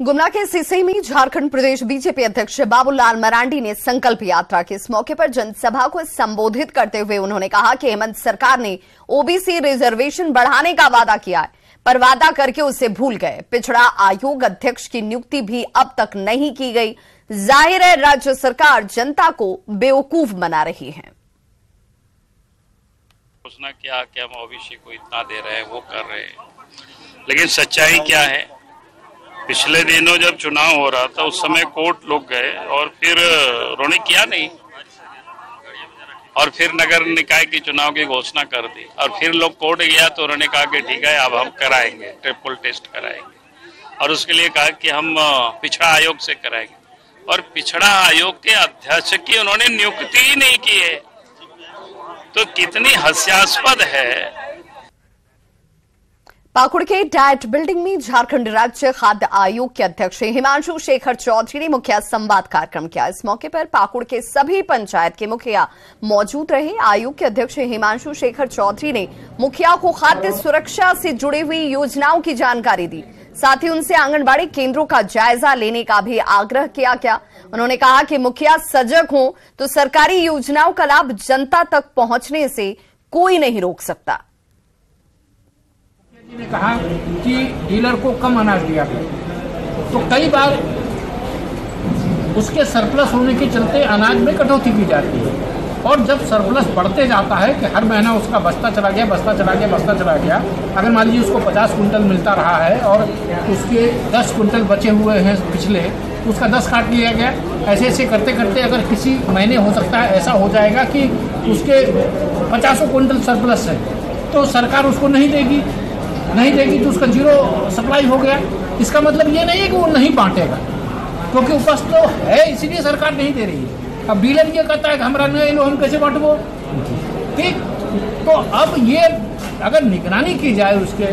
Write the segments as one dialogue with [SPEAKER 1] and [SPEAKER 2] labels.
[SPEAKER 1] गुमला के सिसई में झारखंड प्रदेश बीजेपी अध्यक्ष बाबूलाल मरांडी ने संकल्प यात्रा की। इस मौके पर जनसभा को संबोधित करते हुए उन्होंने कहा कि हेमंत सरकार ने ओबीसी रिजर्वेशन बढ़ाने का वादा किया है, पर वादा करके उसे भूल गए। पिछड़ा आयोग अध्यक्ष की नियुक्ति भी अब तक नहीं की गई। जाहिर है राज्य सरकार जनता को बेवकूफ बना रही है।
[SPEAKER 2] घोषणा किया कि हम ओबीसी को इतना दे रहे हैं, वो कर रहे हैं, लेकिन सच्चाई क्या है? पिछले दिनों जब चुनाव हो रहा था उस समय कोर्ट लोग गए और फिर उन्होंने किया नहीं, और फिर नगर निकाय की चुनाव की घोषणा कर दी, और फिर लोग कोर्ट गया तो उन्होंने कहा कि ठीक है अब हम कराएंगे, ट्रिपल टेस्ट कराएंगे, और उसके लिए कहा कि हम पिछड़ा आयोग से कराएंगे, और पिछड़ा आयोग के अध्यक्ष की उन्होंने नियुक्ति ही नहीं की है। तो कितनी हास्यास्पद है।
[SPEAKER 1] पाकुड़ के डाइट बिल्डिंग में झारखंड राज्य खाद्य आयोग के अध्यक्ष हिमांशु शेखर चौधरी ने मुखिया संवाद कार्यक्रम किया। इस मौके पर पाकुड़ के सभी पंचायत के मुखिया मौजूद रहे। आयोग के अध्यक्ष हिमांशु शेखर चौधरी ने मुखिया को खाद्य सुरक्षा से जुड़ी हुई योजनाओं की जानकारी दी। साथ ही उनसे आंगनबाड़ी केंद्रों का जायजा लेने का भी आग्रह किया। उन्होंने कहा कि मुखिया सजग हो तो सरकारी योजनाओं का लाभ जनता तक पहुंचने से कोई नहीं रोक सकता।
[SPEAKER 3] ने कहा कि डीलर को कम अनाज दिया गया, तो कई बार उसके सरप्लस होने के चलते अनाज में कटौती की जाती है, और जब सरप्लस बढ़ते जाता है कि हर महीना उसका बस्ता चला गया, अगर मान लीजिए उसको 50 कुंटल मिलता रहा है और उसके 10 कुंटल बचे हुए हैं पिछले, तो उसका 10 काट लिया गया। ऐसे करते करते अगर किसी महीने हो सकता है ऐसा हो जाएगा कि उसके 50 कुंटल सरप्लस है, तो सरकार उसको नहीं देगी तो उसका जीरो सप्लाई हो गया। इसका मतलब ये नहीं है कि वो नहीं बांटेगा, क्योंकि उपज तो है इसीलिए सरकार नहीं दे रही है। अब डीलर ये कहता है कि हमारा नहीं लो, हम कैसे बांटबो? ठीक, तो अब ये अगर निगरानी की जाए उसके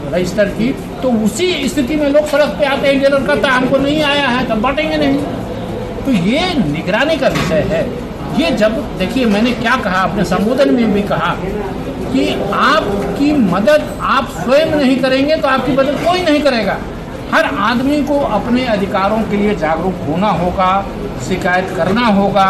[SPEAKER 3] रजिस्टर की, तो उसी स्थिति में लोग सड़क पे आते हैं, डीलर कहता है हमको नहीं आया है तब बांटेंगे नहीं। तो ये निगरानी का विषय है। ये जब देखिए मैंने क्या कहा, अपने संबोधन में भी कहा कि आपकी मदद आप स्वयं नहीं करेंगे तो आपकी मदद कोई नहीं करेगा। हर आदमी को अपने अधिकारों के लिए जागरूक होना होगा, शिकायत करना होगा।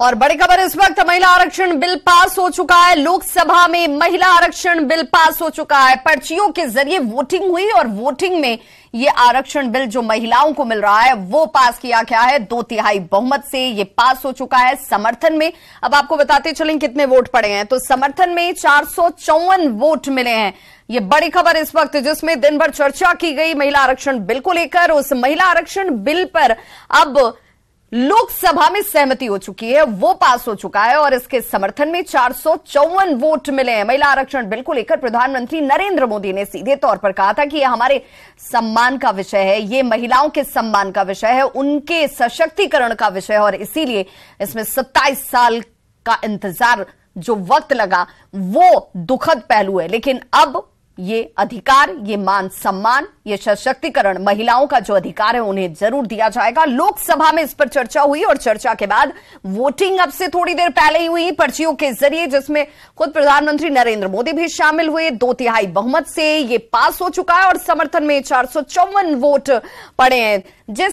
[SPEAKER 1] और बड़ी खबर इस वक्त, महिला आरक्षण बिल पास हो चुका है। लोकसभा में महिला आरक्षण बिल पास हो चुका है। पर्चियों के जरिए वोटिंग हुई और वोटिंग में ये आरक्षण बिल जो महिलाओं को मिल रहा है वो पास किया गया है। 2/3 बहुमत से ये पास हो चुका है। समर्थन में अब आपको बताते चलें कितने वोट पड़े हैं, तो समर्थन में 454 वोट मिले हैं। ये बड़ी खबर इस वक्त, जिसमें दिन भर चर्चा की गई महिला आरक्षण बिल को लेकर। उस महिला आरक्षण बिल पर अब लोकसभा में सहमति हो चुकी है, वो पास हो चुका है और इसके समर्थन में 454 वोट मिले हैं। महिला आरक्षण बिल को लेकर प्रधानमंत्री नरेंद्र मोदी ने सीधे तौर पर कहा था कि यह हमारे सम्मान का विषय है, ये महिलाओं के सम्मान का विषय है, उनके सशक्तिकरण का विषय है, और इसीलिए इसमें 27 साल का इंतजार जो वक्त लगा वो दुखद पहलू है। लेकिन अब ये अधिकार, ये मान सम्मान, ये सशक्तिकरण, महिलाओं का जो अधिकार है उन्हें जरूर दिया जाएगा। लोकसभा में इस पर चर्चा हुई और चर्चा के बाद वोटिंग अब से थोड़ी देर पहले ही हुई पर्चियों के जरिए, जिसमें खुद प्रधानमंत्री नरेंद्र मोदी भी शामिल हुए। 2/3 बहुमत से ये पास हो चुका है और समर्थन में 454 वोट पड़े हैं। जिस